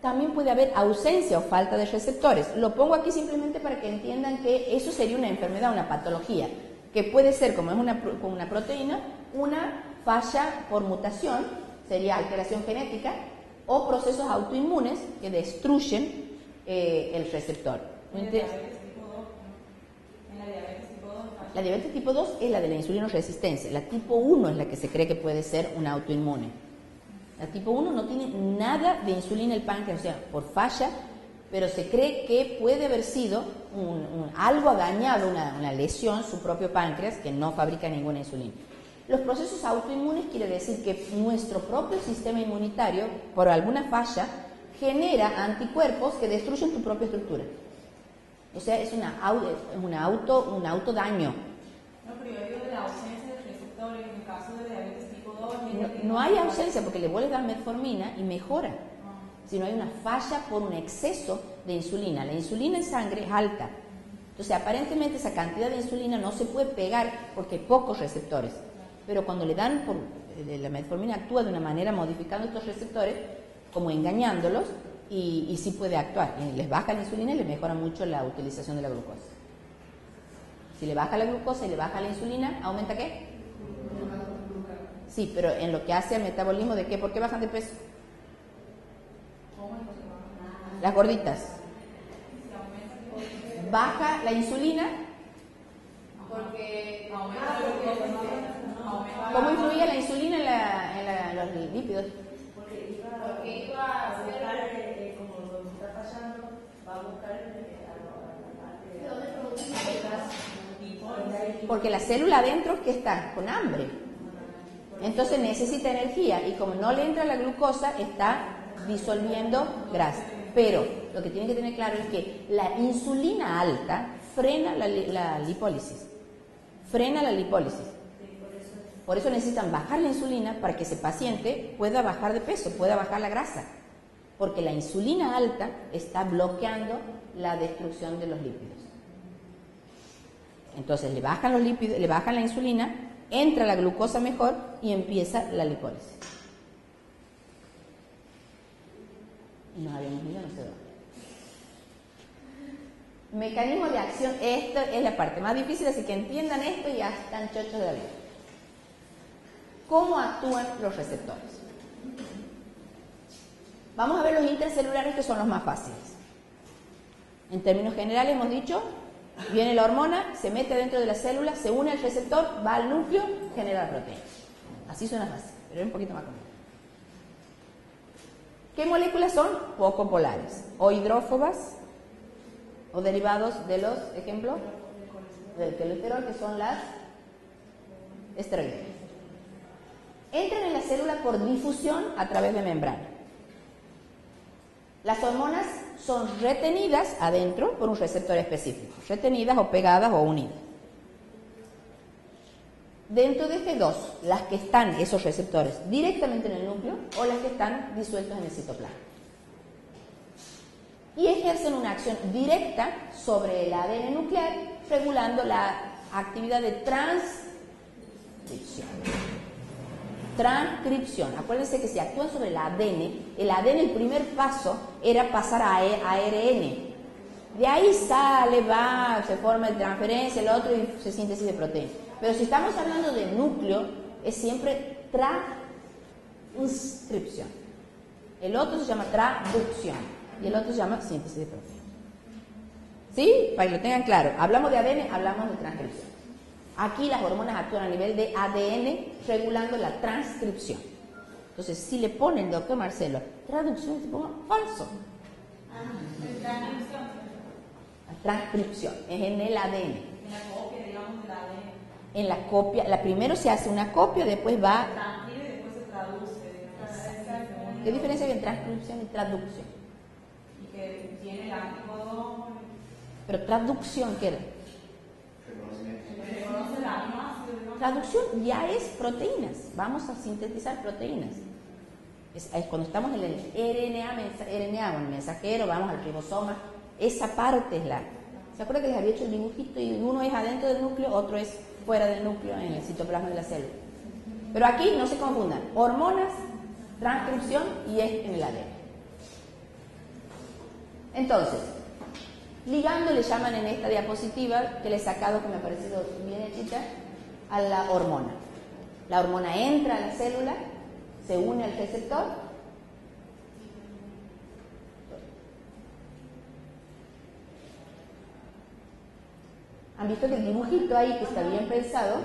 también puede haber ausencia o falta de receptores. Lo pongo aquí simplemente para que entiendan que eso sería una enfermedad, una patología, que puede ser, como es una proteína, una falla por mutación, sería alteración genética, o procesos autoinmunes que destruyen el receptor. La diabetes tipo 2 es la de la insulinoresistencia. La tipo 1 es la que se cree que puede ser una autoinmune. La tipo 1 no tiene nada de insulina el páncreas, o sea, por falla, pero se cree que puede haber sido algo dañado, una lesión, su propio páncreas, que no fabrica ninguna insulina. Los procesos autoinmunes quiere decir que nuestro propio sistema inmunitario, por alguna falla, genera anticuerpos que destruyen tu propia estructura. O sea, es un autodaño. No, pero yo digo de la ausencia de receptores en el caso de diabetes tipo 2. No hay ausencia porque le vuelves a dar metformina y mejora. Sino hay una falla por un exceso de insulina. La insulina en sangre es alta. Entonces, aparentemente esa cantidad de insulina no se puede pegar porque hay pocos receptores. Pero cuando le dan, la metformina actúa de una manera modificando estos receptores, como engañándolos, y sí puede actuar. Y les baja la insulina y les mejora mucho la utilización de la glucosa. Si le baja la glucosa y le baja la insulina, ¿aumenta qué? Sí, pero en lo que hace al metabolismo de qué, ¿por qué bajan de peso? Las gorditas. Baja la insulina porque ¿cómo influía la insulina en los lípidos? Porque iba a hacer, como lo está fallando, va a buscar porque la célula adentro que está con hambre, entonces necesita energía y como no le entra la glucosa está disolviendo grasa. Pero lo que tienen que tener claro es que la insulina alta frena la lipólisis. Frena la lipólisis. Por eso necesitan bajar la insulina para que ese paciente pueda bajar de peso, pueda bajar la grasa. Porque la insulina alta está bloqueando la destrucción de los lípidos. Entonces le bajan los lípidos, le bajan la insulina, entra la glucosa mejor y empieza la lipólisis. Y nos habíamos ido, no sé dónde. Mecanismo de acción, esta es la parte más difícil, así que entiendan esto y ya están chochos de la vida. ¿Cómo actúan los receptores? Vamos a ver los intercelulares, que son los más fáciles. En términos generales hemos dicho, viene la hormona, se mete dentro de la célula, se une al receptor, va al núcleo, genera la proteína. Así suena fácil, pero es un poquito más complejo. ¿Qué moléculas son? Poco polares, o hidrófobas, o derivados de los, ejemplo, del colesterol, que son las esteroides. Entran en la célula por difusión a través de membrana. Las hormonas son retenidas adentro por un receptor específico, retenidas o pegadas o unidas. Dentro de este dos, las que están, esos receptores, directamente en el núcleo o las que están disueltos en el citoplasma. Y ejercen una acción directa sobre el ADN nuclear, regulando la actividad de transcripción. Acuérdense que si actúan sobre el ADN, el primer paso era pasar a ARN. De ahí sale, va, se forma de transferencia, el otro y se síntesis de proteínas. Pero si estamos hablando de núcleo, es siempre transcripción. El otro se llama traducción y el otro se llama síntesis de proteínas. ¿Sí? Para que lo tengan claro. Hablamos de ADN, hablamos de transcripción. Aquí las hormonas actúan a nivel de ADN, regulando la transcripción. Entonces, si le pone el doctor Marcelo traducción, se ponga falso. La transcripción es en el ADN. En la copia, digamos, del ADN. En la copia, primero se hace una copia, después va. Transcribe y después se traduce. ¿Qué diferencia hay entre transcripción y traducción? Y que tiene el antídoto. Pero traducción, ¿qué era? Traducción ya es proteínas, vamos a sintetizar proteínas. Es cuando estamos en el RNA o en el mensajero, vamos al ribosoma, esa parte es la. ¿Se acuerdan que les había hecho el dibujito y uno es adentro del núcleo, otro es fuera del núcleo en el citoplasma de la célula? Pero aquí no se confundan, hormonas, transcripción y es en el ADN. Entonces, ligando le llaman en esta diapositiva, que le he sacado, que me ha parecido bien hechita, a la hormona. La hormona entra a la célula, se une al receptor. ¿Han visto que el dibujito ahí, que está bien pensado?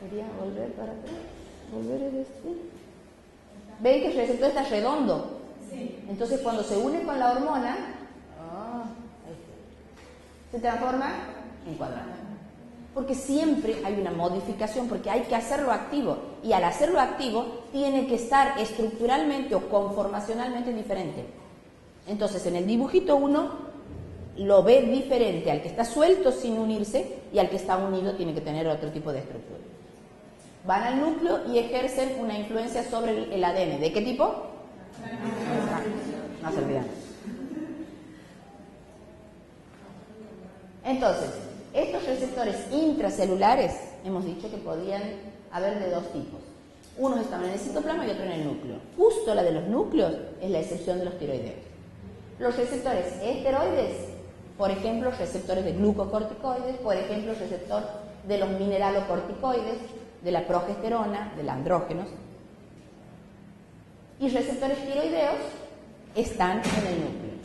Quería volver para atrás. Volver a este. ¿Ven que el receptor está redondo? Sí. Entonces cuando se une con la hormona, se transforma en cuadrado. Porque siempre hay una modificación, porque hay que hacerlo activo. Y al hacerlo activo, tiene que estar estructuralmente o conformacionalmente diferente. Entonces en el dibujito uno lo ve diferente al que está suelto sin unirse, y al que está unido tiene que tener otro tipo de estructura. Van al núcleo y ejercen una influencia sobre el ADN. ¿De qué tipo? No se olvidan. Entonces, estos receptores intracelulares, hemos dicho que podían haber de dos tipos. Unos estaban en el citoplasma y otro en el núcleo. Justo la de los núcleos es la excepción de los tiroideos. Los receptores esteroides, por ejemplo, receptores de glucocorticoides, por ejemplo, receptor de los mineralocorticoides, de la progesterona, de los andrógenos. Y receptores tiroideos están en el núcleo.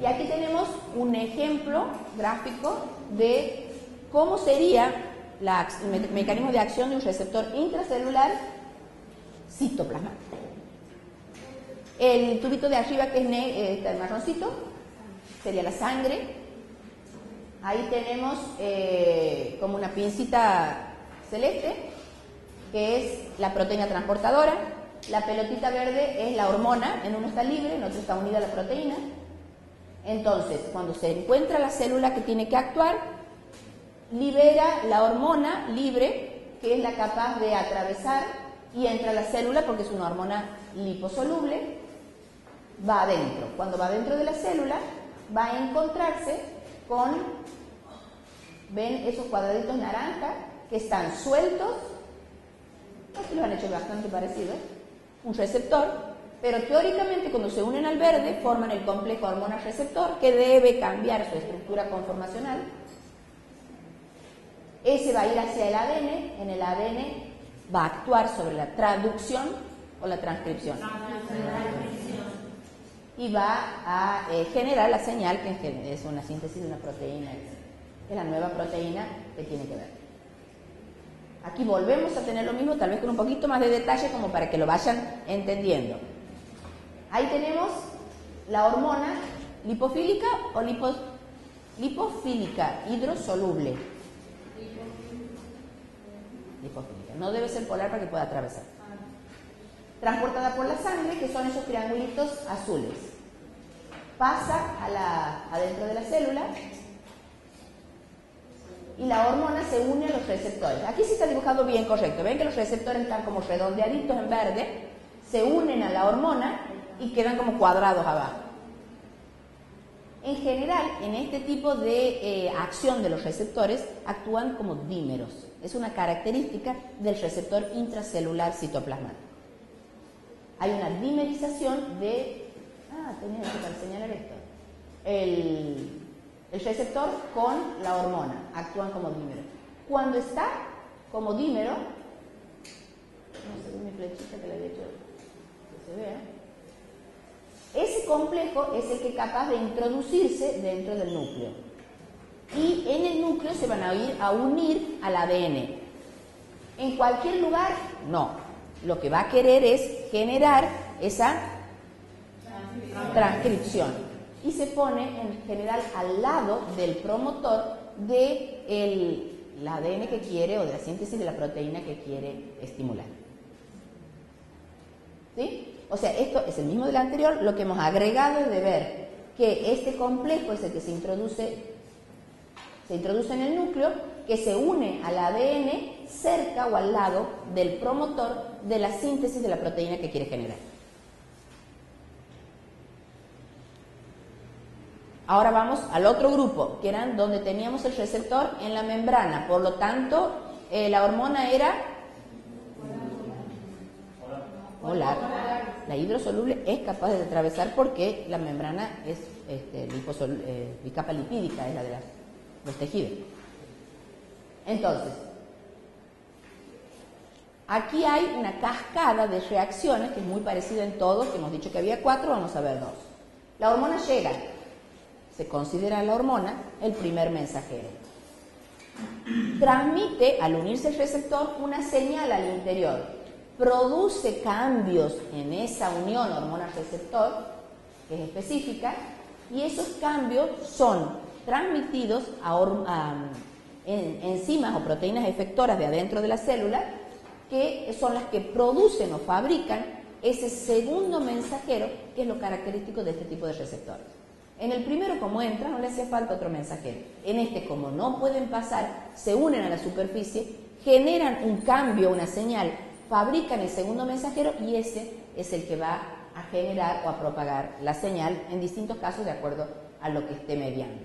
Y aquí tenemos un ejemplo gráfico de cómo sería el mecanismo de acción de un receptor intracelular citoplasmático. El tubito de arriba, que es el marroncito, sería la sangre. Ahí tenemos como una pincita celeste, que es la proteína transportadora. La pelotita verde es la hormona, en uno está libre, en otro está unida a la proteína. Entonces, cuando se encuentra la célula que tiene que actuar, libera la hormona libre, que es la capaz de atravesar y entra a la célula, porque es una hormona liposoluble, va adentro. Cuando va dentro de la célula, va a encontrarse con, ven esos cuadraditos naranjas que están sueltos, aquí los han hecho bastante parecidos, un receptor. Pero teóricamente cuando se unen al verde forman el complejo hormona-receptor, que debe cambiar su estructura conformacional. Ese va a ir hacia el ADN, en el ADN va a actuar sobre la traducción o la transcripción. Y va a generar la señal, que es una síntesis de una proteína, es la nueva proteína que tiene que ver. Aquí volvemos a tener lo mismo, tal vez con un poquito más de detalle como para que lo vayan entendiendo. Ahí tenemos la hormona lipofílica o lipofílica hidrosoluble. Lipofílica. No debe ser polar para que pueda atravesar. Transportada por la sangre, que son esos triangulitos azules. Pasa adentro de la célula y la hormona se une a los receptores. Aquí sí está dibujado bien correcto. Ven que los receptores están como redondeaditos en verde, se unen a la hormona y quedan como cuadrados abajo. En general, en este tipo de acción de los receptores, actúan como dímeros. Es una característica del receptor intracelular citoplasmático. Hay una dimerización de... tenía que señalar esto. El receptor con la hormona actúan como dímeros. Cuando está como dímero, no sé, mi flechita que le había hecho que se vea. Ese complejo es el que es capaz de introducirse dentro del núcleo. Y en el núcleo se van a ir a unir al ADN. En cualquier lugar, no. Lo que va a querer es generar esa transcripción. Y se pone en general al lado del promotor del ADN que quiere, o de la síntesis de la proteína que quiere estimular. ¿Sí? O sea, esto es el mismo del anterior. Lo que hemos agregado es de ver que este complejo es el que se introduce en el núcleo, que se une al ADN cerca o al lado del promotor de la síntesis de la proteína que quiere generar. Ahora vamos al otro grupo, que eran donde teníamos el receptor en la membrana. Por lo tanto, la hormona era molar. La hidrosoluble es capaz de atravesar porque la membrana es bicapa lipídica, es la de los tejidos. Entonces, aquí hay una cascada de reacciones que es muy parecida en todos, que hemos dicho que había 4, vamos a ver 2. La hormona llega, se considera la hormona el primer mensajero. Transmite, al unirse el receptor, una señal al interior. Produce cambios en esa unión hormona-receptor, que es específica, y esos cambios son transmitidos a enzimas o proteínas efectoras de adentro de la célula, que son las que producen o fabrican ese segundo mensajero, que es lo característico de este tipo de receptores. En el primero, como entra, no le hace falta otro mensajero. En este, como no pueden pasar, se unen a la superficie, generan un cambio, una señal, fabrican el segundo mensajero y ese es el que va a generar o a propagar la señal en distintos casos de acuerdo a lo que esté mediando.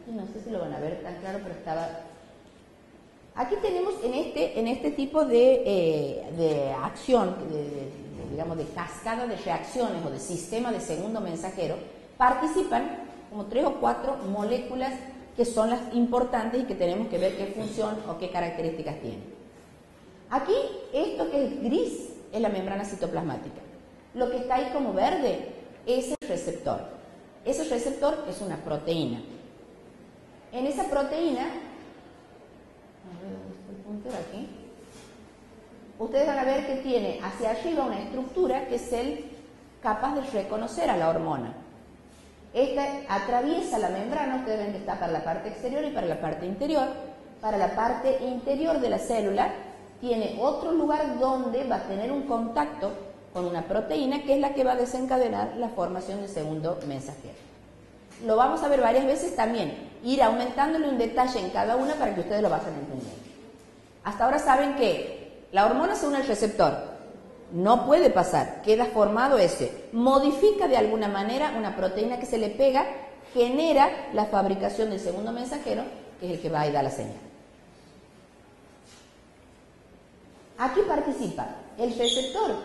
Aquí no sé si lo van a ver tan claro, pero estaba... Aquí tenemos en este tipo de acción, digamos de cascada de reacciones o de sistema de segundo mensajero, participan como 3 o 4 moléculas que son las importantes y que tenemos que ver qué función o qué características tienen. Aquí, esto que es gris es la membrana citoplasmática. Lo que está ahí como verde es el receptor. Ese receptor es una proteína. En esa proteína, a ver dónde está el puntero aquí, ustedes van a ver que tiene hacia arriba una estructura que es capaz de reconocer a la hormona. Esta atraviesa la membrana, ustedes ven que está para la parte exterior y para la parte interior. Para la parte interior de la célula tiene otro lugar donde va a tener un contacto con una proteína que es la que va a desencadenar la formación del segundo mensajero. Lo vamos a ver varias veces también, ir aumentándole un detalle en cada una para que ustedes lo vayan entendiendo. Hasta ahora saben que la hormona se une al receptor. No puede pasar, queda formado ese. Modifica de alguna manera una proteína que se le pega, genera la fabricación del segundo mensajero, que es el que va y da la señal. Aquí participa el receptor,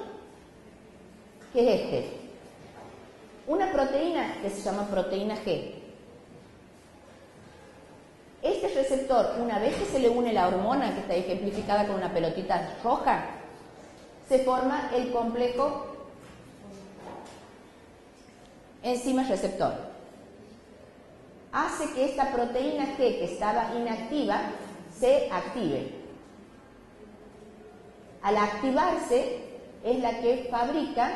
que es este. Una proteína que se llama proteína G. Este receptor, una vez que se le une la hormona, que está ejemplificada con una pelotita roja, se forma el complejo enzima-receptor. Hace que esta proteína G, que estaba inactiva, se active. Al activarse, es la que fabrica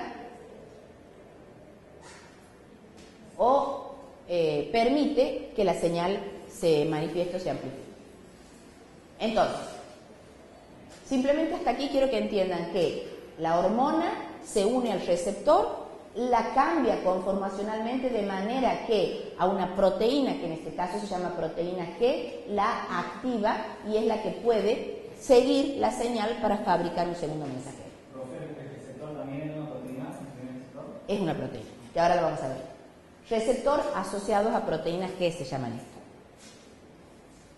o permite que la señal se manifieste o se amplifique. Entonces, simplemente hasta aquí quiero que entiendan que la hormona se une al receptor, la cambia conformacionalmente de manera que a una proteína, que en este caso se llama proteína G, la activa y es la que puede seguir la señal para fabricar un segundo mensajero. ¿El receptor también es una proteína? Es una proteína, que ahora lo vamos a ver. Receptor asociados a proteínas G se llaman esto.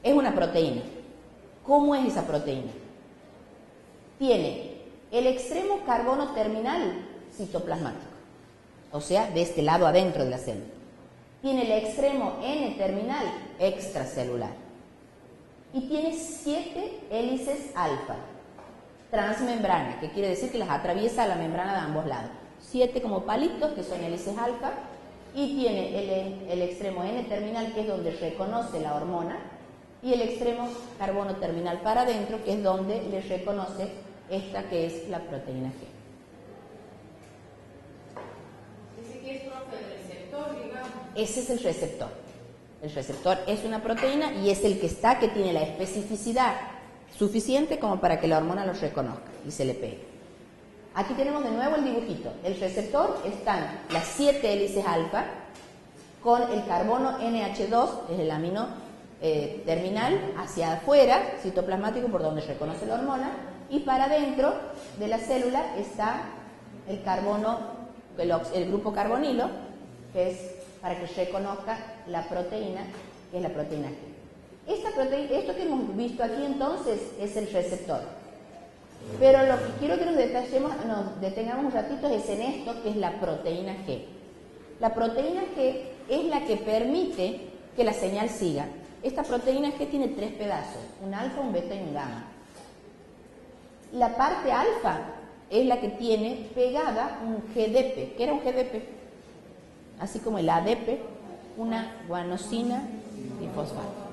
Es una proteína. ¿Cómo es esa proteína? Tiene el extremo carbono terminal citoplasmático, o sea, de este lado adentro de la célula. Tiene el extremo N-terminal extracelular. Y tiene 7 hélices alfa, transmembrana, que quiere decir que las atraviesa la membrana de ambos lados. 7 como palitos, que son hélices alfa, y tiene el extremo N-terminal, que es donde reconoce la hormona, y el extremo carbono terminal para adentro, que es donde le reconoce esta que es la proteína G. Ese que es profe el receptor, digamos. Ese es el receptor. El receptor es una proteína y es el que tiene la especificidad suficiente como para que la hormona lo reconozca y se le pegue. Aquí tenemos de nuevo el dibujito. El receptor están las 7 hélices alfa con el carbono NH2, que es el amino terminal, hacia afuera, citoplasmático, por donde reconoce la hormona, y para adentro de la célula está el carbono, el grupo carbonilo, que es para que reconozca la proteína, que es la proteína G. Esta proteína, esto que hemos visto aquí entonces es el receptor. Pero lo que quiero que nos detengamos un ratito es en esto, que es la proteína G. La proteína G es la que permite que la señal siga. Esta proteína G tiene 3 pedazos, un alfa, un beta y un gamma. La parte alfa es la que tiene pegada un GDP. ¿Qué era un GDP? Así como el ADP, una guanosina y fosfato.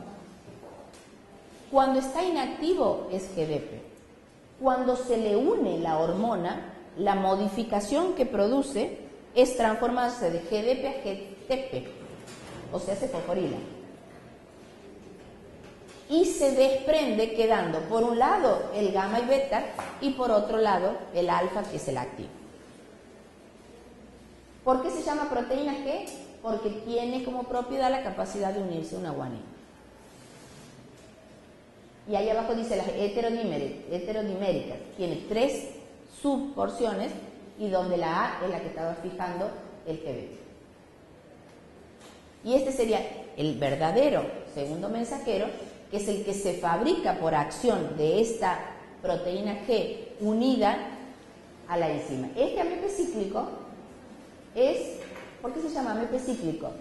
Cuando está inactivo es GDP. Cuando se le une la hormona, la modificación que produce es transformarse de GDP a GTP, o sea, se fosforila. Y se desprende quedando por un lado el gamma y beta y por otro lado el alfa, que es el activo. ¿Por qué se llama proteína G? Porque tiene como propiedad la capacidad de unirse a una guanina. Y ahí abajo dice las heterodiméricas. Tiene 3 subporciones y donde la A es la que estaba fijando el GB. Y este sería el verdadero segundo mensajero, que es el que se fabrica por acción de esta proteína G unida a la enzima. Este AMP cíclico es, ¿por qué se llama AMP cíclico?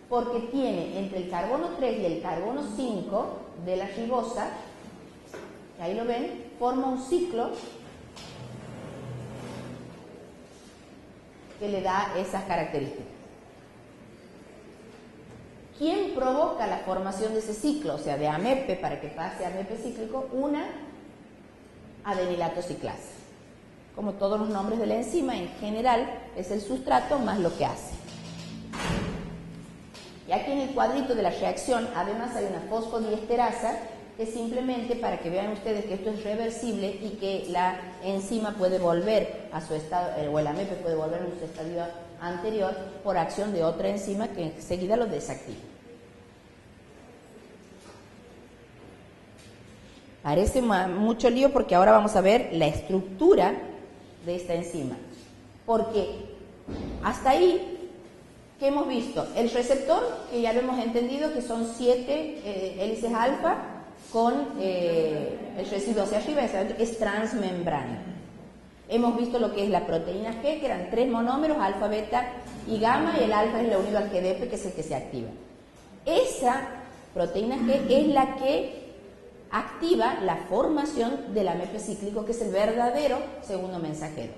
Porque tiene entre el carbono 3 y el carbono 5 de la ribosa, ahí lo ven, forma un ciclo que le da esas características. ¿Quién provoca la formación de ese ciclo? O sea, de AMP para que pase a AMP cíclico, una adenilato ciclasa. Como todos los nombres de la enzima, en general es el sustrato más lo que hace. Y aquí en el cuadrito de la reacción, además hay una fosfodiesterasa, que simplemente para que vean ustedes que esto es reversible y que la enzima puede volver a su estado, o el AMP puede volver a su estadio anterior por acción de otra enzima que enseguida lo desactiva. Parece mucho lío porque ahora vamos a ver la estructura de esta enzima. Porque hasta ahí, ¿qué hemos visto? El receptor, que ya lo hemos entendido, que son 7 hélices alfa con el residuo hacia arriba, es transmembrana. Hemos visto lo que es la proteína G, que eran 3 monómeros, alfa, beta y gamma, y el alfa es la unido al GDP, que es el que se activa. Esa proteína G es la que activa la formación del AMP cíclico, que es el verdadero segundo mensajero.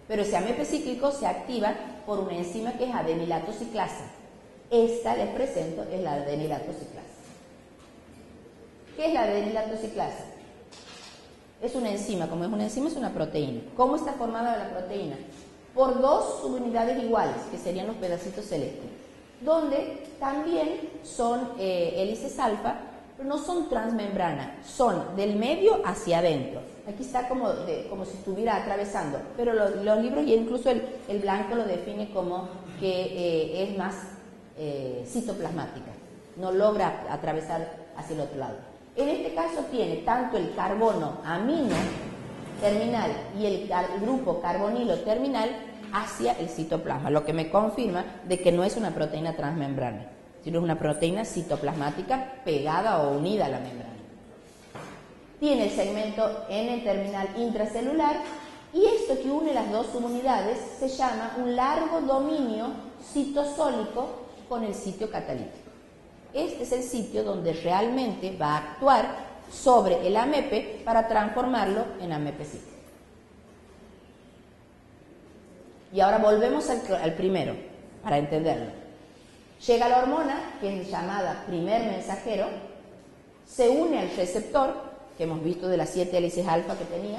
Pero ese AMP cíclico se activa por una enzima que es adenilato ciclasa. Esta, les presento, es la adenilato ciclasa. ¿Qué es la adenilato ciclasa? Es una enzima. Como es una enzima, es una proteína. ¿Cómo está formada la proteína? Por 2 subunidades iguales, que serían los pedacitos celestes, donde también son hélices alfa, pero no son transmembrana, son del medio hacia adentro. Aquí está como si estuviera atravesando, pero los libros, y incluso el blanco lo define como que es más citoplasmática, no logra atravesar hacia el otro lado. En este caso tiene tanto el carbono amino terminal y el grupo carbonilo terminal hacia el citoplasma, lo que me confirma de que no es una proteína transmembrana, sino es una proteína citoplasmática pegada o unida a la membrana. Tiene el segmento N terminal intracelular, y esto que une las 2 subunidades se llama un largo dominio citosólico con el sitio catalítico. Este es el sitio donde realmente va a actuar sobre el AMP para transformarlo en AMP cíclico. Y ahora volvemos al primero, para entenderlo. Llega la hormona, que es llamada primer mensajero, se une al receptor, que hemos visto de las 7 hélices alfa que tenía.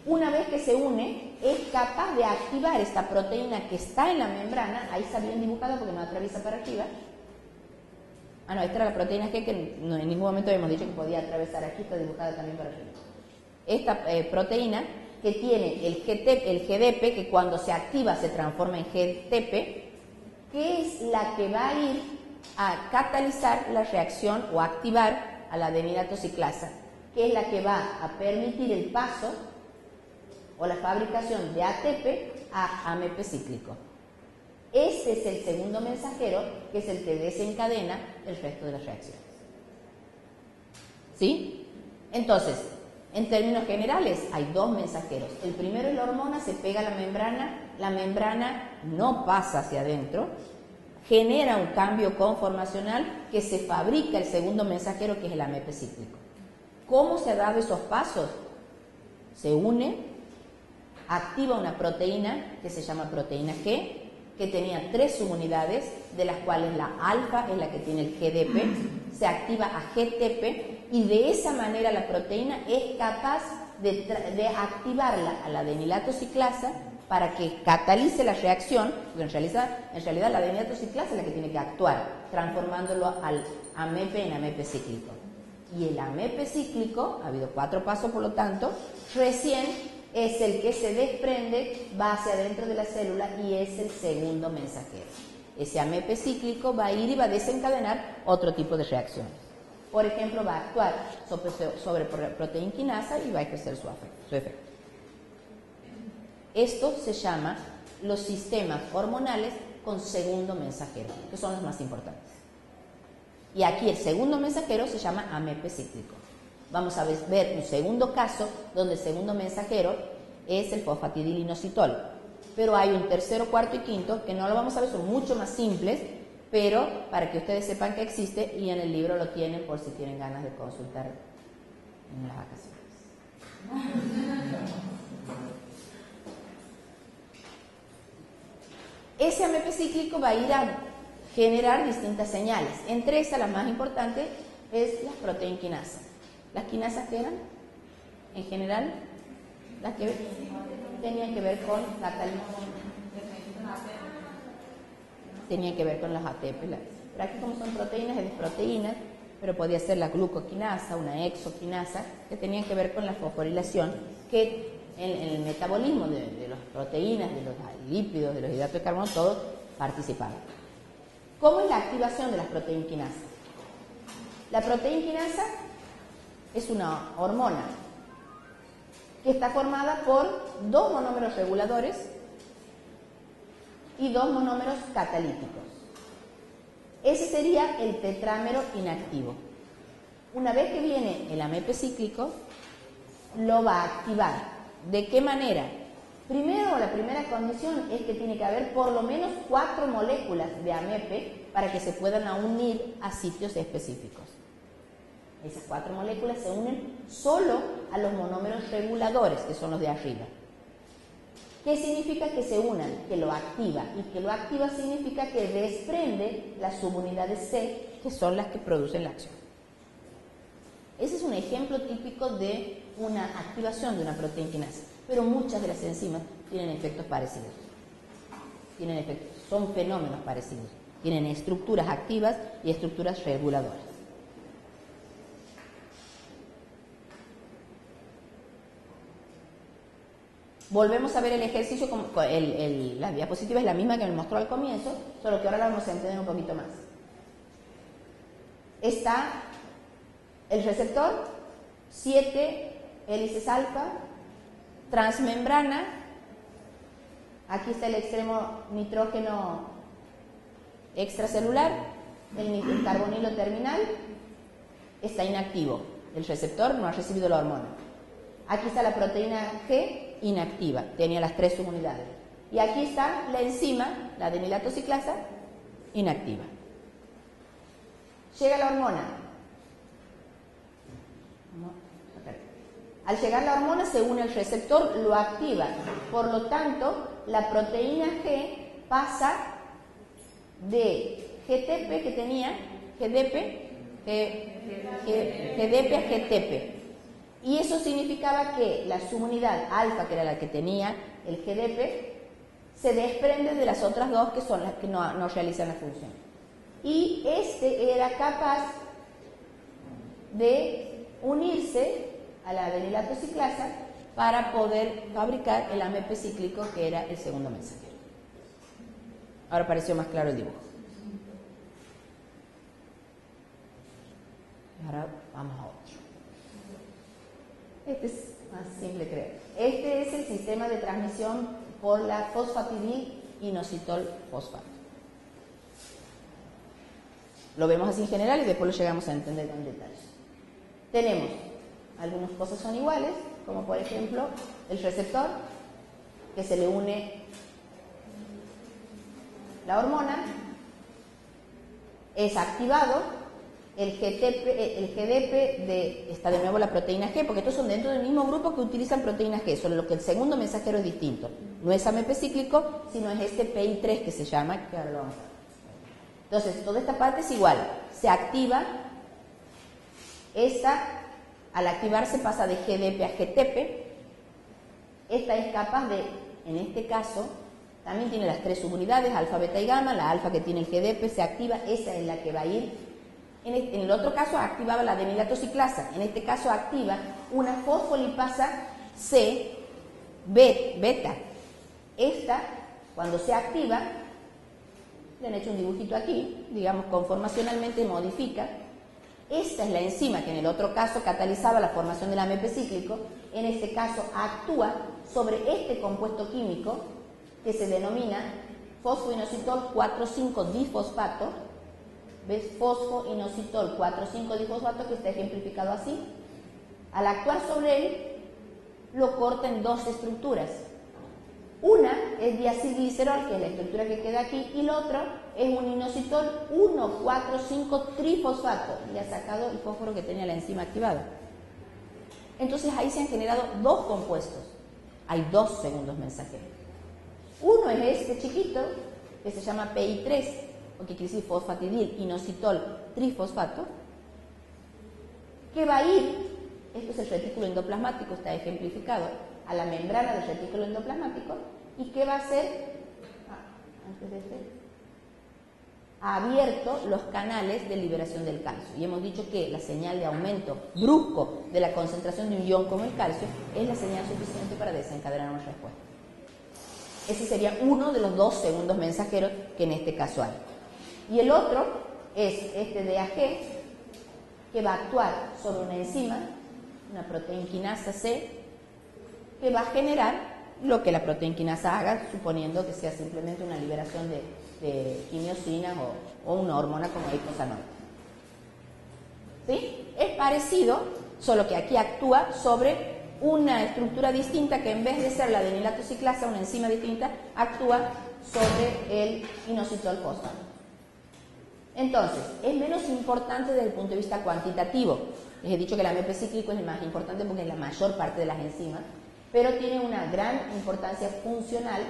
Una vez que se une, es capaz de activar esta proteína que está en la membrana. Ahí está bien dibujada porque no atraviesa para arriba. Ah, no, esta era la proteína G, que en ningún momento habíamos dicho que podía atravesar. Aquí está dibujada también para arriba. Esta proteína que tiene el GDP, que cuando se activa se transforma en GTP, que es la que va a ir a catalizar la reacción o activar a la adenilato ciclasa, que es la que va a permitir el paso o la fabricación de ATP a AMP cíclico. Este es el segundo mensajero, que es el que desencadena el resto de las reacciones. ¿Sí? Entonces, en términos generales, hay dos mensajeros. El primero es la hormona, se pega a la membrana no pasa hacia adentro, genera un cambio conformacional que se fabrica el segundo mensajero, que es el AMP cíclico. ¿Cómo se han dado esos pasos? Se une, activa una proteína que se llama proteína G, que tenía 3 subunidades, de las cuales la alfa es la que tiene el GDP, se activa a GTP y de esa manera la proteína es capaz de activarla a la adenilato ciclasa para que catalice la reacción, porque en realidad la adenilato ciclasa es la que tiene que actuar, transformándolo al AMP en AMP cíclico. Y el AMP cíclico, ha habido 4 pasos por lo tanto, recién es el que se desprende, va hacia adentro de la célula y es el segundo mensajero. Ese AMP cíclico va a ir y va a desencadenar otro tipo de reacciones. Por ejemplo, va a actuar sobre proteína quinasa y va a ejercer su efecto. Esto se llama los sistemas hormonales con segundo mensajero, que son los más importantes. Y aquí el segundo mensajero se llama AMP cíclico. Vamos a ver un segundo caso donde el segundo mensajero es el fosfatidilinositol. Pero hay un tercero, cuarto y quinto que no lo vamos a ver, son mucho más simples, pero para que ustedes sepan que existe y en el libro lo tienen por si tienen ganas de consultar en las vacaciones. Ese AMP cíclico va a ir a generar distintas señales. Entre esas, la más importante es la proteína quinasa. ¿Las quinasas qué eran? En general, las que tenían que ver con tenían que ver con los ATP. Pero aquí, como son proteínas, es proteínas, pero podía ser la glucoquinasa, una exoquinasa, que tenían que ver con la fosforilación, que en el metabolismo de las proteínas, de los lípidos, de los hidratos de carbono, todos participaban. ¿Cómo es la activación de las proteínas quinasas? La proteína quinasa es una hormona que está formada por 2 monómeros reguladores y 2 monómeros catalíticos. Ese sería el tetrámero inactivo. Una vez que viene el AMP cíclico, lo va a activar. ¿De qué manera? Primero, la primera condición es que tiene que haber por lo menos 4 moléculas de AMP para que se puedan unir a sitios específicos. Esas 4 moléculas se unen solo a los monómeros reguladores, que son los de arriba. ¿Qué significa que se unan? Que lo activa. Y que lo activa significa que desprende las subunidades C, que son las que producen la acción. Ese es un ejemplo típico de una activación de una proteína quinasa. Pero muchas de las enzimas tienen efectos parecidos. Son fenómenos parecidos. Tienen estructuras activas y estructuras reguladoras. Volvemos a ver el ejercicio, la diapositiva es la misma que me mostró al comienzo, solo que ahora la vamos a entender un poquito más. Está el receptor, 7 hélices alfa, transmembrana, aquí está el extremo nitrógeno extracelular, el carbonilo terminal está inactivo, el receptor no ha recibido la hormona. Aquí está la proteína G, inactiva, tenía las 3 subunidades. Y aquí está la enzima, la adenilato ciclasa, inactiva. Llega la hormona. Al llegar la hormona se une al receptor, lo activa. Por lo tanto, la proteína G pasa de GTP que tenía, GDP a GTP. Y eso significaba que la subunidad alfa, que era la que tenía el GDP, se desprende de las otras 2 que son las que no realizan la función. Y este era capaz de unirse a la adenilato ciclasa para poder fabricar el AMP cíclico, que era el segundo mensajero. Ahora pareció más claro el dibujo. Ahora vamos a otro. Este es más simple, creo. Este es el sistema de transmisión por la inositol fosfato. Lo vemos así en general y después lo llegamos a entender con detalle. Tenemos, algunas cosas son iguales, como por ejemplo el receptor, que se le une la hormona, es activado, el GDP está de nuevo la proteína G, porque estos son dentro del mismo grupo que utilizan proteína G, solo que el segundo mensajero es distinto. No es AMP cíclico, sino es este PI3 que se llama, que ahora lo vamos a ver. Entonces, toda esta parte es igual, se activa, esta, al activarse pasa de GDP a GTP, esta es capaz de, en este caso, también tiene las tres subunidades, alfa, beta y gamma, la alfa que tiene el GDP se activa, esa es la que va a ir. En el otro caso activaba la adenilatociclasa, en este caso activa una fosfolipasa C, beta. Esta, cuando se activa, le han hecho un dibujito aquí, digamos conformacionalmente modifica. Esta es la enzima que en el otro caso catalizaba la formación del AMP cíclico, en este caso actúa sobre este compuesto químico que se denomina fosfoinositol 4,5-difosfato. ¿Ves? Fosfoinositol 4,5-difosfato, que está ejemplificado así. Al actuar sobre él, lo corta en dos estructuras. Una es diacilglicerol, que es la estructura que queda aquí, y la otra es un inositol 1,4,5-trifosfato. Le ha sacado el fósforo que tenía la enzima activada. Entonces ahí se han generado dos compuestos. Hay dos segundos mensajeros. Uno es este chiquito, que se llama PI3, o que quiere decir fosfatidil inositol trifosfato, que va a ir, esto es el retículo endoplasmático, está ejemplificado, a la membrana del retículo endoplasmático, y que va a hacer, ha abierto los canales de liberación del calcio. Y hemos dicho que la señal de aumento brusco de la concentración de un ion como el calcio es la señal suficiente para desencadenar una respuesta. Ese sería uno de los dos segundos mensajeros que en este caso hay. Y el otro es este DAG, que va a actuar sobre una enzima, una proteinquinasa C, que va a generar lo que la proteinquinasa haga, suponiendo que sea simplemente una liberación de quimiosinas o una hormona como eicosanoide. ¿Sí? Es parecido, solo que aquí actúa sobre una estructura distinta que en vez de ser la adenilatociclasa, una enzima distinta, actúa sobre el inositol fosfato. Entonces, es menos importante desde el punto de vista cuantitativo. Les he dicho que el AMP cíclico es el más importante porque es la mayor parte de las enzimas, pero tiene una gran importancia funcional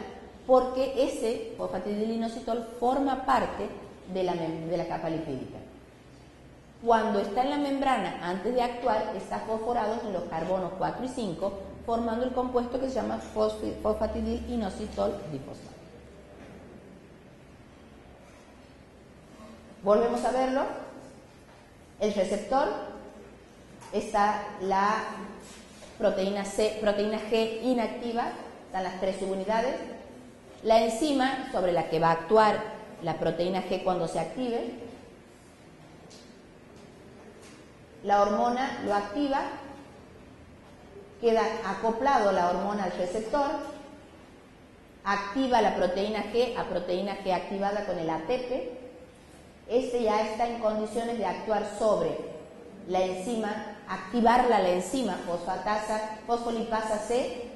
porque ese fosfatidilinositol forma parte de la capa lipídica. Cuando está en la membrana, antes de actuar, está fosforado en los carbonos 4 y 5, formando el compuesto que se llama fosfatidilinositol difosfato. Volvemos a verlo. El receptor está la proteína G inactiva, están las tres subunidades. La enzima sobre la que va a actuar la proteína G cuando se active. La hormona lo activa, queda acoplado la hormona al receptor, activa la proteína G a proteína G activada con el ATP. Este ya está en condiciones de actuar sobre la enzima, activarla la enzima fosfolipasa C.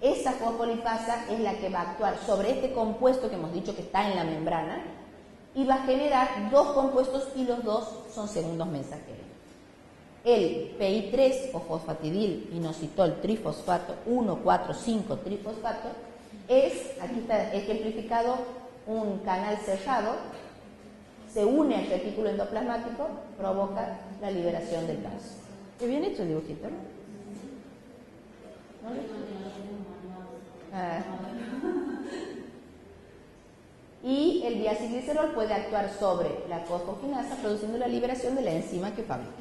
Esa fosfolipasa es la que va a actuar sobre este compuesto que hemos dicho que está en la membrana y va a generar dos compuestos y los dos son segundos mensajeros. El PI3 o fosfatidil inositol trifosfato 1,4,5 trifosfato es, aquí está ejemplificado, un canal cerrado, se une al retículo endoplasmático, provoca la liberación del calcio. Qué bien hecho el dibujito, ¿no? Y el diacilglicerol puede actuar sobre la fosfoquinasa produciendo la liberación de la enzima que fabrica.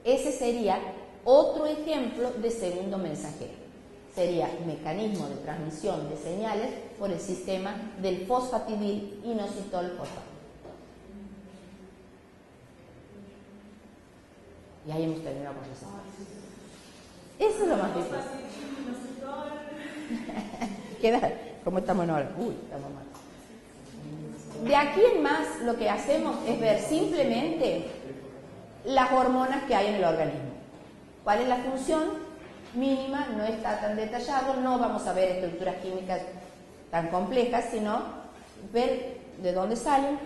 Ese sería otro ejemplo de segundo mensajero. Sería mecanismo de transmisión de señales por el sistema del fosfatidil inositol fosfato. Y ahí hemos terminado con eso. Eso es lo más difícil. ¿Cómo estamos en hora? Uy, estamos mal. De aquí en más, lo que hacemos es ver simplemente las hormonas que hay en el organismo. ¿Cuál es la función mínima? No está tan detallado, no vamos a ver estructuras químicas tan complejas, sino ver de dónde salen,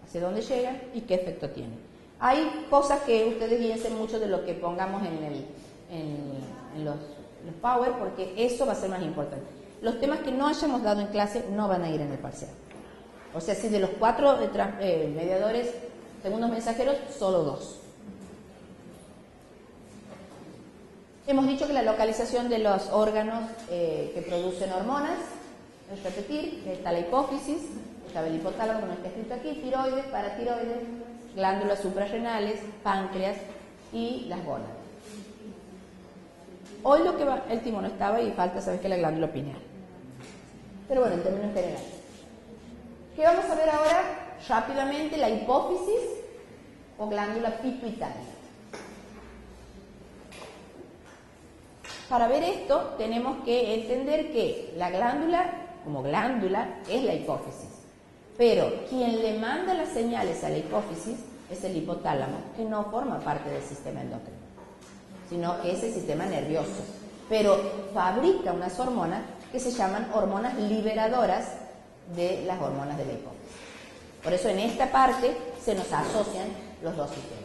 hacia dónde llegan y qué efecto tienen. Hay cosas que ustedes piensen mucho de lo que pongamos en los Power, porque eso va a ser más importante. Los temas que no hayamos dado en clase no van a ir en el parcial. O sea, si de los 4 mediadores segundos mensajeros, solo 2. Hemos dicho que la localización de los órganos que producen hormonas, es repetir, está la hipófisis, está el hipotálamo, como está escrito aquí, tiroides, paratiroides, glándulas suprarrenales, páncreas y las gónadas. Hoy lo que va, el timo no estaba y falta, sabes que la glándula pineal. Pero bueno, en términos generales. ¿Qué vamos a ver ahora? Rápidamente, la hipófisis o glándula pituitaria. Para ver esto, tenemos que entender que la glándula, como glándula, es la hipófisis. Pero quien le manda las señales a la hipófisis es el hipotálamo, que no forma parte del sistema endocrino, sino que es el sistema nervioso. Pero fabrica unas hormonas que se llaman hormonas liberadoras de las hormonas de la hipófisis. Por eso en esta parte se nos asocian los dos sistemas.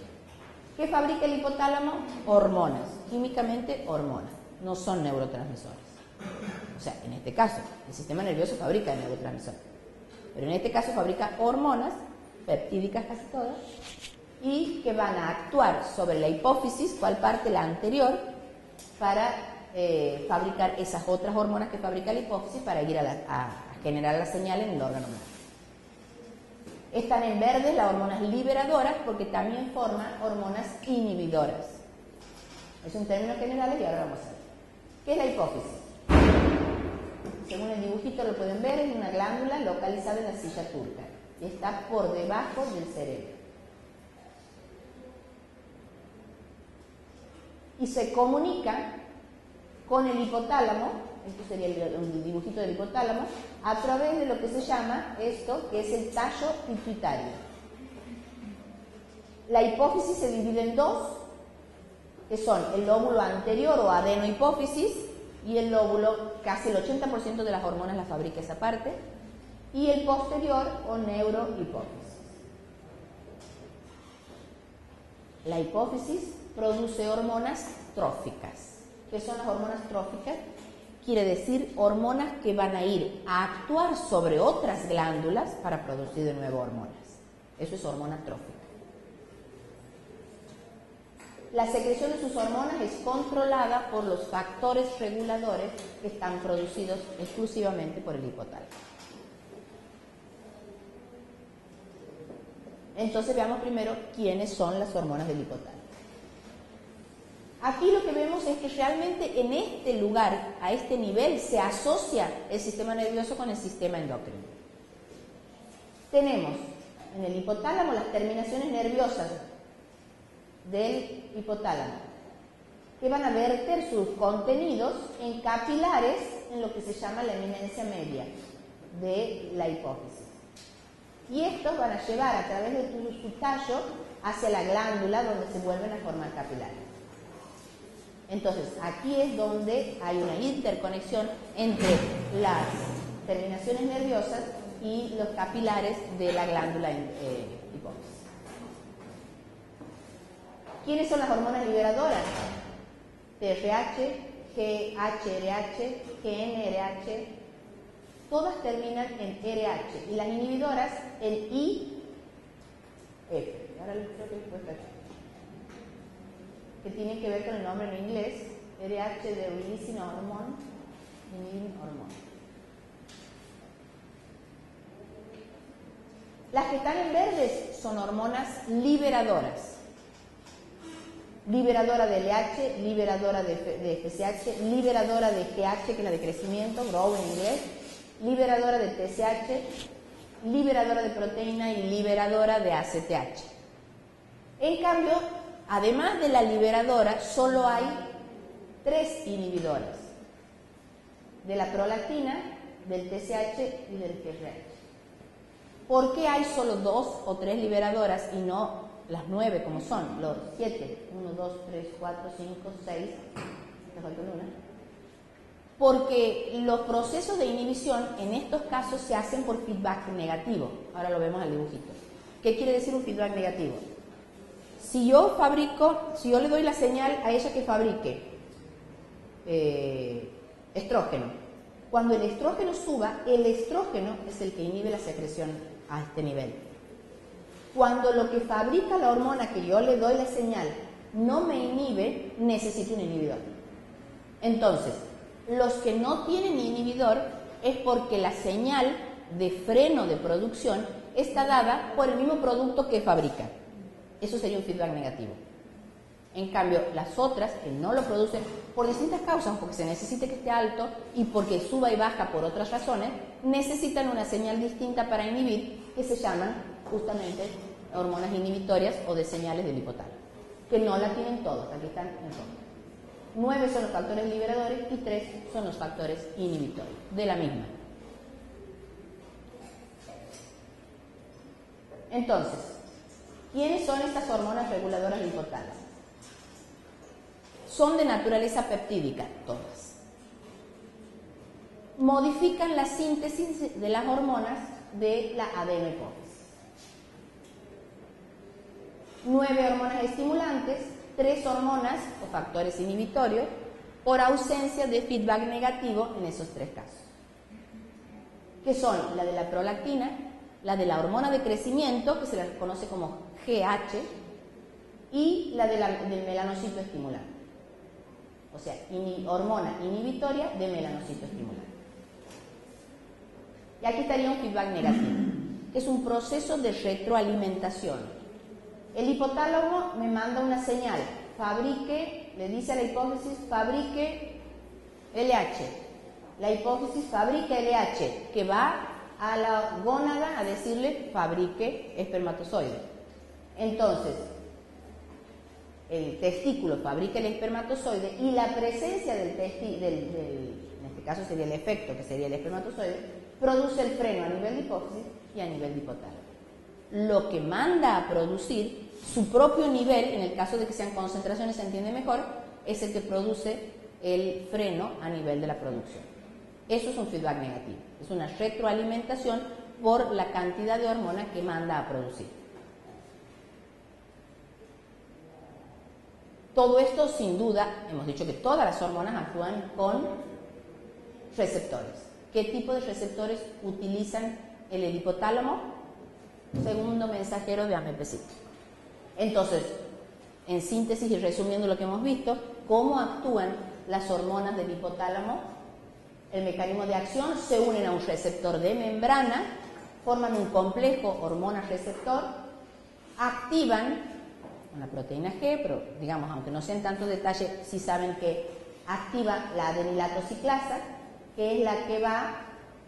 ¿Qué fabrica el hipotálamo? Hormonas, químicamente hormonas, no son neurotransmisores. O sea, en este caso, el sistema nervioso fabrica neurotransmisores, pero en este caso fabrica hormonas, peptídicas casi todas, y que van a actuar sobre la hipófisis, cual parte la anterior, para fabricar esas otras hormonas que fabrica la hipófisis para ir a generar la señal en el órgano humano. Están en verde las hormonas liberadoras porque también forman hormonas inhibidoras. Es un término general y ahora vamos a ver. ¿Qué es la hipófisis? Según el dibujito lo pueden ver, es una glándula localizada en la silla turca y está por debajo del cerebro. Y se comunica con el hipotálamo, esto sería el dibujito del hipotálamo, a través de lo que se llama esto, que es el tallo pituitario. La hipófisis se divide en dos, que son el lóbulo anterior o adenohipófisis y el lóbulo, casi el 80% de las hormonas las fabrica esa parte, y el posterior o neurohipófisis. La hipófisis produce hormonas tróficas. ¿Qué son las hormonas tróficas? Quiere decir hormonas que van a ir a actuar sobre otras glándulas para producir de nuevo hormonas. Eso es hormona trófica. La secreción de sus hormonas es controlada por los factores reguladores que están producidos exclusivamente por el hipotálamo. Entonces veamos primero quiénes son las hormonas del hipotálamo. Aquí lo que vemos es que realmente en este lugar, a este nivel, se asocia el sistema nervioso con el sistema endocrino. Tenemos en el hipotálamo las terminaciones nerviosas del hipotálamo, que van a verter sus contenidos en capilares en lo que se llama la eminencia media de la hipófisis. Y estos van a llevar a través de su tallo hacia la glándula donde se vuelven a formar capilares. Entonces, aquí es donde hay una interconexión entre las terminaciones nerviosas y los capilares de la glándula hipófisis. ¿Quiénes son las hormonas liberadoras? TRH, GHRH, GNRH, todas terminan en RH y las inhibidoras en IF. Ahora creo que les cuesta aquí, que tiene que ver con el nombre en inglés, RH de Releasing Hormone, Inhibiting Hormone. Las que están en verdes son hormonas liberadoras. Liberadora de LH, liberadora de FSH, liberadora de GH, que es la de crecimiento, grow en inglés, liberadora de TSH, liberadora de proteína y liberadora de ACTH. En cambio, además de la liberadora, solo hay 3 inhibidoras: de la prolactina, del TSH y del GRH. ¿Por qué hay solo 2 o 3 liberadoras y no las 9 como son? Los 7, 1, 2, 3, 4, 5, 6, me falta una. Porque los procesos de inhibición en estos casos se hacen por feedback negativo. Ahora lo vemos al dibujito. ¿Qué quiere decir un feedback negativo? Si yo le doy la señal a ella que fabrique estrógeno, cuando el estrógeno suba, el estrógeno es el que inhibe la secreción a este nivel. Cuando lo que fabrica la hormona que yo le doy la señal no me inhibe, necesito un inhibidor. Entonces, los que no tienen inhibidor es porque la señal de freno de producción está dada por el mismo producto que fabrica. Eso sería un feedback negativo. En cambio, las otras que no lo producen por distintas causas, porque se necesita que esté alto y porque suba y baja por otras razones, necesitan una señal distinta para inhibir, que se llaman justamente hormonas inhibitorias o de señales del hipotálamo, que no la tienen todos, aquí están en rojo. 9 son los factores liberadores y 3 son los factores inhibitorios, de la misma. Entonces, ¿quiénes son estas hormonas reguladoras del hipotálamo? Son de naturaleza peptídica, todas. Modifican la síntesis de las hormonas de la adenohipófisis. 9 hormonas estimulantes, 3 hormonas o factores inhibitorios por ausencia de feedback negativo en esos 3 casos. Que son la de la prolactina, la de la hormona de crecimiento, que se la conoce como GH, y la del melanocito estimulante. O sea, hormona inhibitoria de melanocito estimulante. Y aquí estaría un feedback negativo, que es un proceso de retroalimentación. El hipotálamo me manda una señal, fabrique, le dice a la hipófisis, fabrique LH. La hipófisis fabrica LH, que va a la gónada a decirle, fabrique espermatozoide. Entonces, el testículo fabrica el espermatozoide y la presencia en este caso sería el efecto, que sería el espermatozoide, produce el freno a nivel de hipófisis y a nivel de hipotálamo. Lo que manda a producir su propio nivel, en el caso de que sean concentraciones se entiende mejor, es el que produce el freno a nivel de la producción. Eso es un feedback negativo, es una retroalimentación por la cantidad de hormona que manda a producir. Todo esto, sin duda, hemos dicho que todas las hormonas actúan con receptores. ¿Qué tipo de receptores utilizan el hipotálamo? Segundo mensajero de AMP cíclico. Entonces, en síntesis y resumiendo lo que hemos visto, ¿cómo actúan las hormonas del hipotálamo? El mecanismo de acción: se unen a un receptor de membrana, forman un complejo hormona-receptor, activan una proteína G, pero digamos, aunque no sea en tanto detalle, sí saben que activa la adenilatociclasa, que es la que va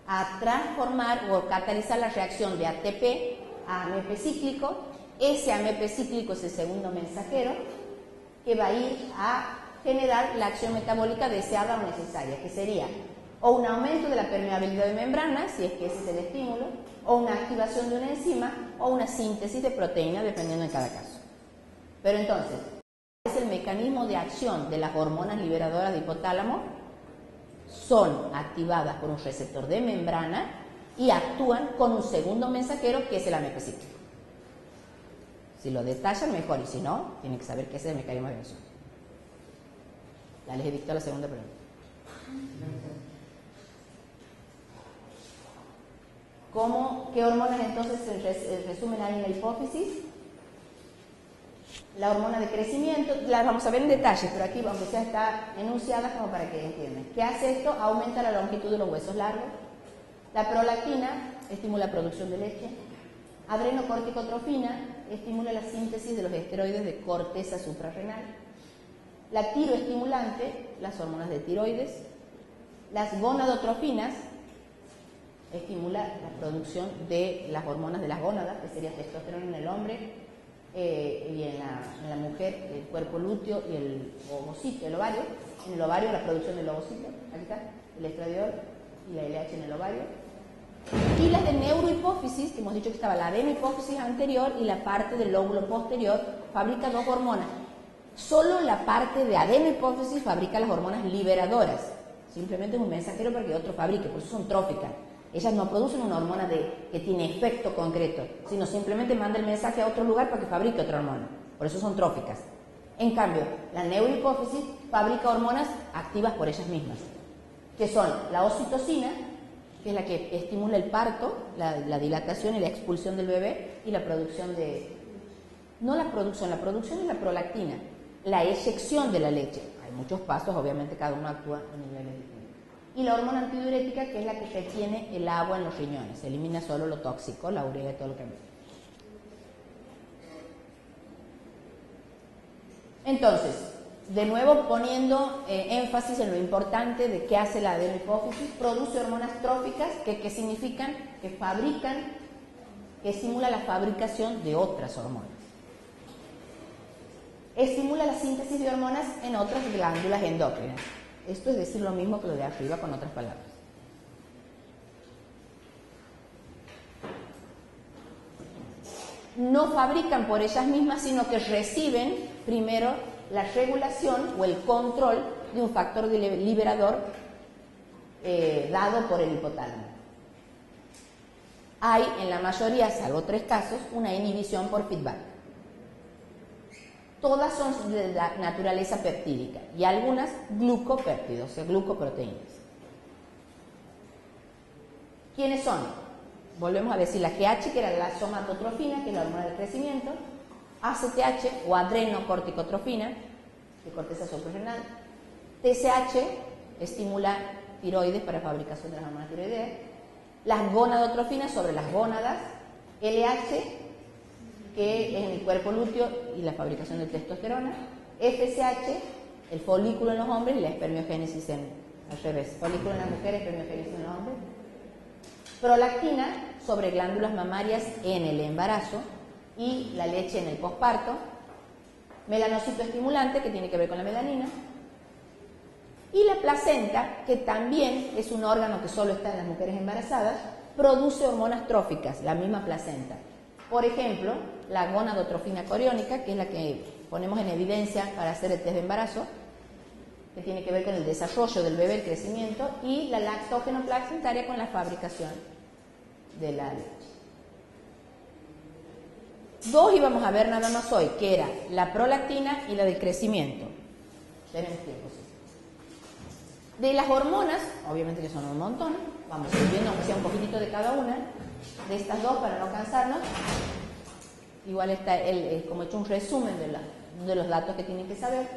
a transformar o catalizar la reacción de ATP a AMP cíclico. Ese AMP cíclico es el segundo mensajero que va a ir a generar la acción metabólica deseada o necesaria, que sería o un aumento de la permeabilidad de membranas, si es que ese es el estímulo, o una activación de una enzima, o una síntesis de proteína, dependiendo de cada caso. Pero entonces, ¿cuál es el mecanismo de acción de las hormonas liberadoras de hipotálamo? Son activadas por un receptor de membrana y actúan con un segundo mensajero, que es el AMP cíclico. Si lo detallan, mejor, y si no, tienen que saber que ese es el mecanismo de acción. Ya les he dictado la segunda pregunta. ¿Qué hormonas entonces se resumen ahí en la hipófisis? La hormona de crecimiento, la vamos a ver en detalle, pero aquí aunque sea está enunciada como para que entiendan. ¿Qué hace esto? Aumenta la longitud de los huesos largos. La prolactina estimula la producción de leche. Adrenocorticotrofina estimula la síntesis de los esteroides de corteza suprarrenal. La tiroestimulante, las hormonas de tiroides. Las gonadotrofinas estimula la producción de las hormonas de las gónadas, que sería testosterona en el hombre, y en la mujer el cuerpo lúteo y el ovocito, el ovario. En el ovario la producción del ovocito, aquí está, el estradiol, y la LH en el ovario. Y las de neurohipófisis, que hemos dicho que estaba la adenohipófisis anterior y la parte del lóbulo posterior, fabrica dos hormonas. Solo la parte de adenohipófisis fabrica las hormonas liberadoras. Simplemente es un mensajero para que otro fabrique, por eso son tróficas. Ellas no producen una hormona que tiene efecto concreto, sino simplemente manda el mensaje a otro lugar para que fabrique otra hormona. Por eso son tróficas. En cambio, la neurohipófisis fabrica hormonas activas por ellas mismas, que son la oxitocina, que es la que estimula el parto, la dilatación y la expulsión del bebé, y la producción de... No la producción es la prolactina, la eyección de la leche. Hay muchos pasos, obviamente cada uno actúa a niveles distintos. Y la hormona antidiurética, que es la que retiene el agua en los riñones, elimina solo lo tóxico, la urea y todo lo que... Entonces, de nuevo poniendo énfasis en lo importante de qué hace la adenohipófisis, produce hormonas tróficas que significan que fabrican, que estimula la fabricación de otras hormonas. Estimula la síntesis de hormonas en otras glándulas endócrinas. Esto es decir lo mismo que lo de arriba con otras palabras. No fabrican por ellas mismas, sino que reciben primero la regulación o el control de un factor liberador dado por el hipotálamo. Hay en la mayoría, salvo 3 casos, una inhibición por feedback. Todas son de la naturaleza peptídica y algunas glucopéptidos, o sea, glucoproteínas. ¿Quiénes son? Volvemos a decir la GH, que era la somatotrofina, que es la hormona del crecimiento, ACTH o adrenocorticotrofina, de corteza suprarrenal, TSH, estimula tiroides para fabricación de las hormonas tiroideas, las gonadotrofinas sobre las gónadas, LH, que es en el cuerpo lúteo y la fabricación de testosterona, FSH, el folículo en los hombres y la espermiogénesis al revés, folículo en las mujeres, espermiogénesis en los hombres, prolactina sobre glándulas mamarias en el embarazo y la leche en el posparto, melanocito estimulante, que tiene que ver con la melanina, y la placenta, que también es un órgano que solo está en las mujeres embarazadas, produce hormonas tróficas, la misma placenta. Por ejemplo, la gonadotrofina coriónica, que es la que ponemos en evidencia para hacer el test de embarazo, que tiene que ver con el desarrollo del bebé, el crecimiento, y la lactógeno placentaria con la fabricación de la leche. 2 íbamos a ver nada más hoy, que era la prolactina y la del crecimiento. Tenemos tiempo, sí. De las hormonas, obviamente que son un montón, vamos a ir viendo aunque sea un poquitito de cada una, de estas 2 para no cansarnos. Igual está como he hecho un resumen de los datos que tienen que saber.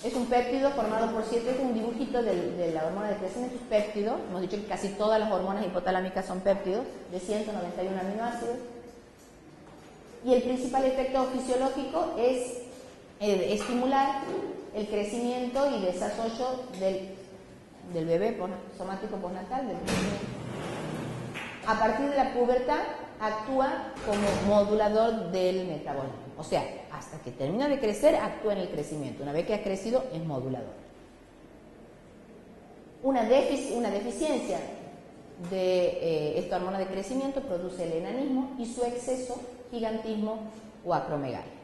Es un péptido formado por 7, es un dibujito de la hormona de crecimiento, es péptido. Hemos dicho que casi todas las hormonas hipotalámicas son péptidos, de 191 aminoácidos. Y el principal efecto fisiológico es estimular el crecimiento y desarrollo del bebé somático postnatal. A partir de la pubertad actúa como modulador del metabolismo. O sea, hasta que termina de crecer actúa en el crecimiento. Una vez que ha crecido es modulador. Una deficiencia de esta hormona de crecimiento produce el enanismo y su exceso, gigantismo o acromegalia.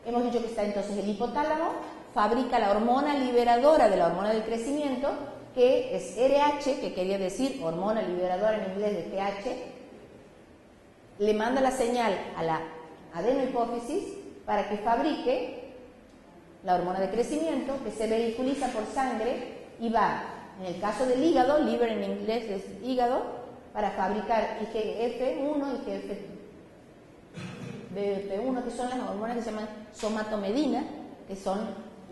Hemos dicho que está entonces el hipotálamo, fabrica la hormona liberadora de la hormona del crecimiento, que es RH, que quería decir hormona liberadora en inglés de TH, le manda la señal a la adenohipófisis para que fabrique la hormona de crecimiento, que se vehiculiza por sangre y va, en el caso del hígado, liver en inglés es hígado, para fabricar IGF-1 y IGF-1, que son las hormonas que se llaman somatomedina, que son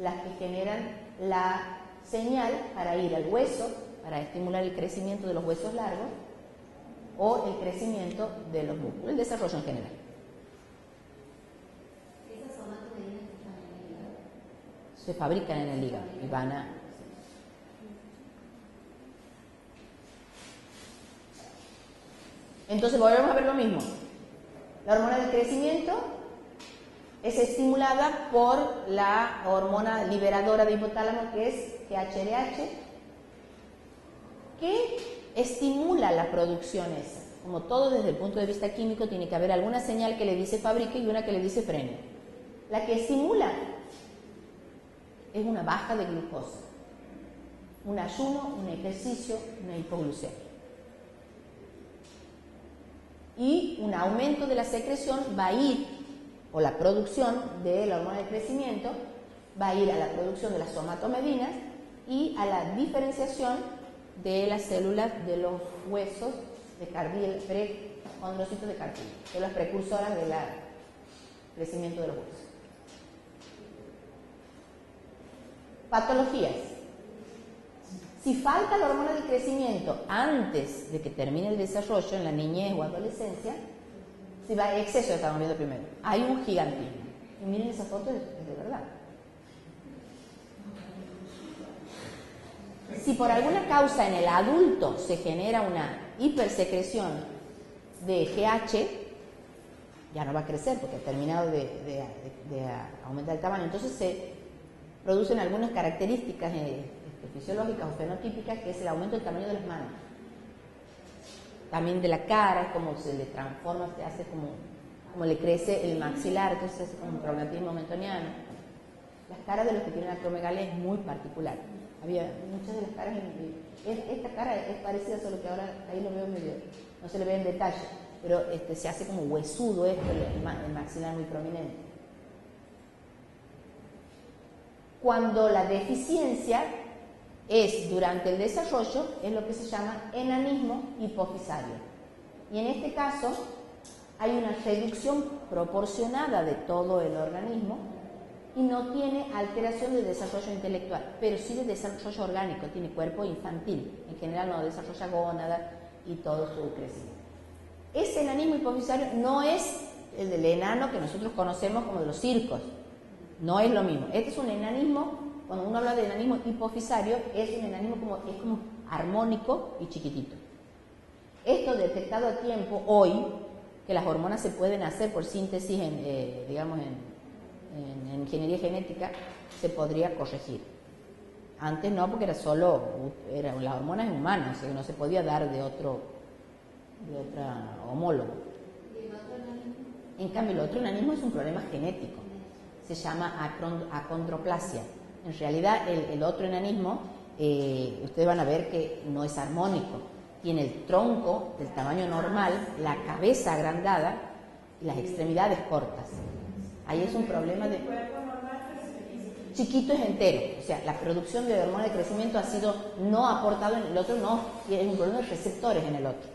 las que generan la señal para ir al hueso, para estimular el crecimiento de los huesos largos o el crecimiento de los músculos, el desarrollo en general. ¿Esas somatomedinas que están en el hígado? Se fabrican en el hígado y van a... Entonces volvemos a ver lo mismo. La hormona del crecimiento es estimulada por la hormona liberadora de hipotálamo que es GHRH, que estimula la producción esa. Como todo desde el punto de vista químico tiene que haber alguna señal que le dice fabrique y una que le dice frene. La que estimula es una baja de glucosa, un ayuno, un ejercicio, una hipoglucemia. Y un aumento de la secreción va a ir, o la producción de la hormona de crecimiento, va a ir a la producción de las somatomedinas y a la diferenciación de las células de los huesos de precondrocitos de cartílago, son las precursoras del crecimiento de los huesos. Patologías. Si falta la hormona de crecimiento antes de que termine el desarrollo en la niñez o adolescencia, si va a exceso, estamos viendo primero, hay un gigantismo. Y miren esa foto, es de verdad. Si por alguna causa en el adulto se genera una hipersecreción de GH, ya no va a crecer porque ha terminado de aumentar el tamaño. Entonces se producen algunas características fisiológicas o fenotípicas, que es el aumento del tamaño de las manos. También de la cara, como se le transforma, se hace como le crece el maxilar, entonces es como un traumatismo mentoniano. Las caras de los que tienen acromegalia es muy particular. Había muchas de las caras, esta cara es parecida, solo que ahora ahí lo veo medio, no se le ve en detalle, pero se hace como huesudo esto, el maxilar muy prominente. Cuando la deficiencia es durante el desarrollo, es lo que se llama enanismo hipofisario. Y en este caso hay una reducción proporcionada de todo el organismo y no tiene alteración de desarrollo intelectual, pero sí de desarrollo orgánico, tiene cuerpo infantil, en general no desarrolla gónada y todo su crecimiento. Ese enanismo hipofisario no es el del enano que nosotros conocemos como de los circos, no es lo mismo. Este es un enanismo, cuando uno habla de enanismo hipofisario, es un enanismo como armónico y chiquitito. Esto detectado a tiempo hoy, que las hormonas se pueden hacer por síntesis en ingeniería genética, se podría corregir. Antes no, porque las hormonas humanas, o sea, no se podía dar de otro homólogo. En cambio, el otro enanismo es un problema genético, se llama acondroplasia. En realidad, el otro enanismo, ustedes van a ver que no es armónico, tiene el tronco del tamaño normal, la cabeza agrandada y las extremidades cortas. Ahí es un problema de... Chiquito es entero, o sea, la producción de hormona de crecimiento ha sido no aportado en el otro, no, es un problema de receptores en el otro.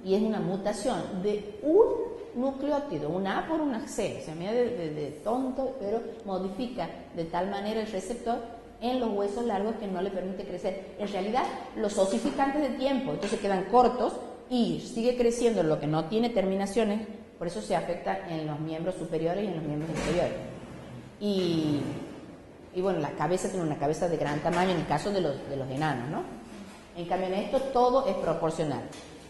Y es una mutación de un nucleótido, un A por una C, o sea, mira de tonto, pero modifica de tal manera el receptor en los huesos largos que no le permite crecer. En realidad, los osificantes de tiempo, entonces quedan cortos y sigue creciendo lo que no tiene terminaciones, por eso se afecta en los miembros superiores y en los miembros inferiores. Y bueno, la cabeza tiene una cabeza de gran tamaño en el caso de los enanos, ¿no? En cambio, en esto todo es proporcional.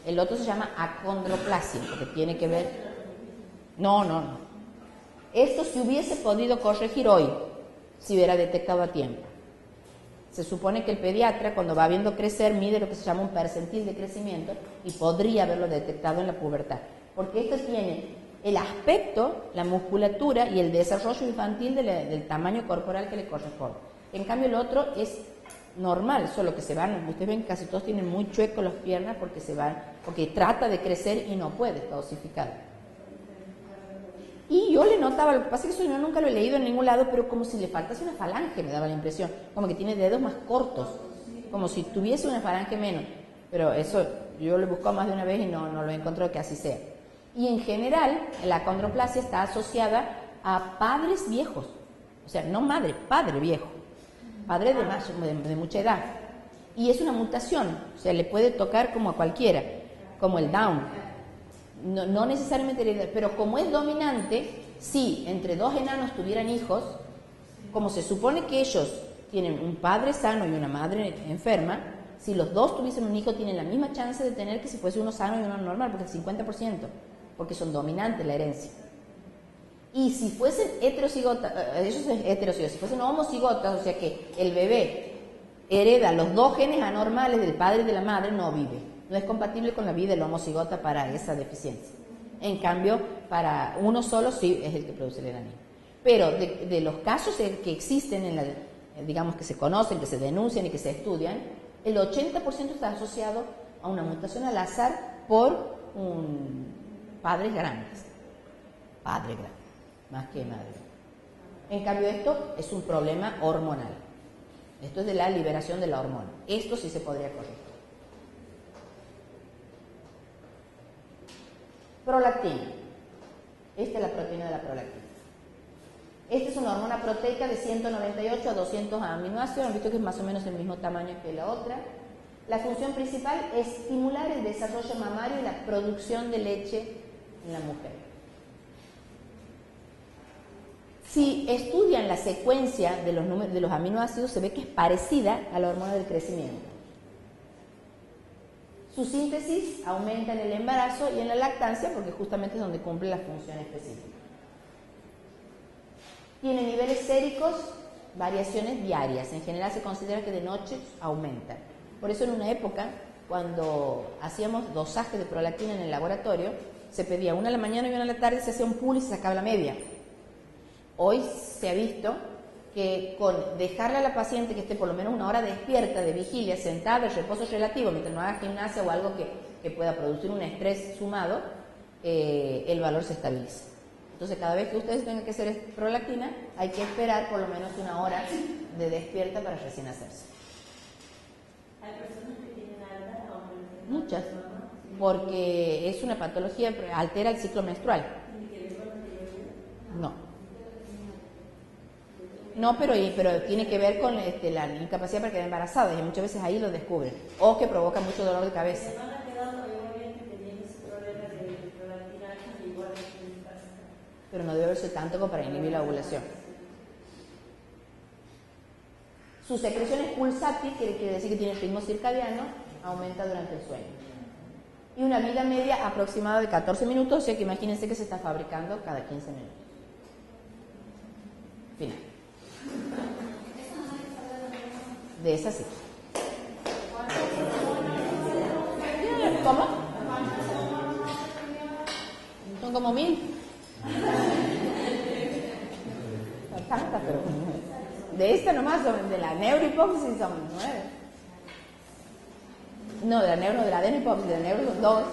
El otro se llama acondroplasia, porque tiene que ver... No. Esto se hubiese podido corregir hoy, si hubiera detectado a tiempo. Se supone que el pediatra, cuando va viendo crecer, mide lo que se llama un percentil de crecimiento y podría haberlo detectado en la pubertad. Porque esto tiene el aspecto, la musculatura y el desarrollo infantil del tamaño corporal que le corresponde. En cambio, el otro es normal, solo que se van, ustedes ven que casi todos tienen muy chuecos las piernas porque trata de crecer y no puede, está osificado. Y yo le notaba, lo que pasa es que eso yo nunca lo he leído en ningún lado, pero como si le faltase una falange, me daba la impresión, como que tiene dedos más cortos, como si tuviese una falange menos, pero eso yo lo he buscado más de una vez y no lo he encontrado que así sea. Y en general, la acondroplasia está asociada a padres viejos, o sea, no madre, padre viejo, padre de mucha edad, y es una mutación, o sea, le puede tocar como a cualquiera, como el Down. No necesariamente hereditario, pero como es dominante, si entre dos enanos tuvieran hijos, como se supone que ellos tienen un padre sano y una madre enferma, si los dos tuviesen un hijo tienen la misma chance de tener que si fuese uno sano y uno normal, porque el 50%, porque son dominantes la herencia. Y si fuesen heterocigotas, si fuesen homocigotas, o sea que el bebé hereda los dos genes anormales del padre y de la madre, no vive. No es compatible con la vida del homocigota para esa deficiencia. En cambio, para uno solo sí es el que produce el anemia. Pero de los casos que existen, digamos que se conocen, que se denuncian y que se estudian, el 80% está asociado a una mutación al azar por padres grandes. Padre grande, más que madre. En cambio, esto es un problema hormonal. Esto es de la liberación de la hormona. Esto sí se podría corregir. Prolactina. Esta es la proteína de la prolactina. Esta es una hormona proteica de 198 a 200 aminoácidos. Han visto que es más o menos el mismo tamaño que la otra. La función principal es estimular el desarrollo mamario y la producción de leche en la mujer. Si estudian la secuencia de los aminoácidos, se ve que es parecida a la hormona del crecimiento. Su síntesis aumenta en el embarazo y en la lactancia porque justamente es donde cumple la función específica. Tiene niveles séricos, variaciones diarias. En general se considera que de noche aumentan. Por eso en una época, cuando hacíamos dosaje de prolactina en el laboratorio, se pedía una a la mañana y una a la tarde, se hacía un pool y se sacaba la media. Hoy se ha visto que con dejarle a la paciente que esté por lo menos una hora despierta, de vigilia, sentada, en reposo relativo, mientras no haga gimnasia o algo que pueda producir un estrés sumado, el valor se estabiliza. Entonces, cada vez que ustedes tengan que hacer prolactina, hay que esperar por lo menos una hora de despierta para recién hacerse. Hay personas que tienen alta aumento. Muchas, porque es una patología, altera el ciclo menstrual. No, pero tiene que ver con la incapacidad para quedar embarazada y muchas veces ahí lo descubren. O que provoca mucho dolor de cabeza. Se van a quedar obviamente teniendo ese problema de prolactina igual que en casa. Pero no debe verse tanto como para inhibir la ovulación. Su secreción es pulsátil, que quiere decir que tiene ritmo circadiano, aumenta durante el sueño. Y una vida media aproximada de 14 minutos, o sea que imagínense que se está fabricando cada 15 minutos. Final. De esa sí. ¿Cómo? Son como 1000. Tantas, pero de esta nomás, de la neurohipófisis son 9. No, de la adenohipófisis, de la neuro son 2.